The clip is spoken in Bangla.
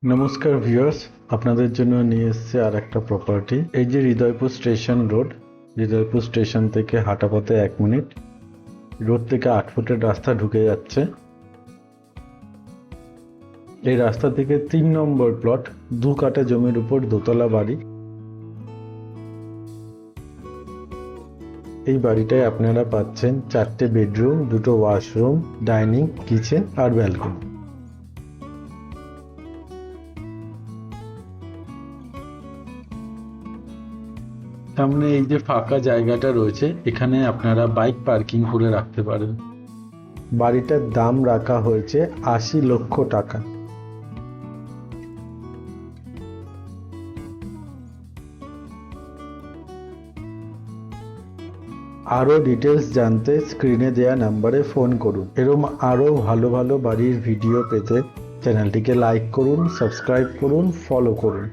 নমস্কার ভিউয়ার্স, আপনাদের জন্য নিয়ে এসেছে আর একটা প্রপার্টি। এই যে Hridaypur station road, Hridaypur station থেকে হাঁটা পথে 1 মিনিট, রোড থেকে 8 ফুটের রাস্তা ঢুকে যাচ্ছে। এই রাস্তা থেকে 3 নম্বর প্লট, 2 কাঠা জমির উপর দোতলা বাড়ি। এই বাড়িটায় আপনারা পাচ্ছেন 4টে বেডরুম, 2টো ওয়াশরুম, ডাইনিং, কিচেন আর ব্যালকনি। সামনে এই যে ফাঁকা জায়গাটা রয়েছে, এখানে আপনারা বাইক পার্কিং করে রাখতে পারেন। বাড়িটার দাম রাখা হয়েছে 80 লক্ষ টাকা। আরও ডিটেলস জানতে স্ক্রিনে দেওয়া নাম্বারে ফোন করুন। এরকম আরও ভালো ভালো বাড়ির ভিডিও পেতে চ্যানেলটিকে লাইক করুন, সাবস্ক্রাইব করুন, ফলো করুন।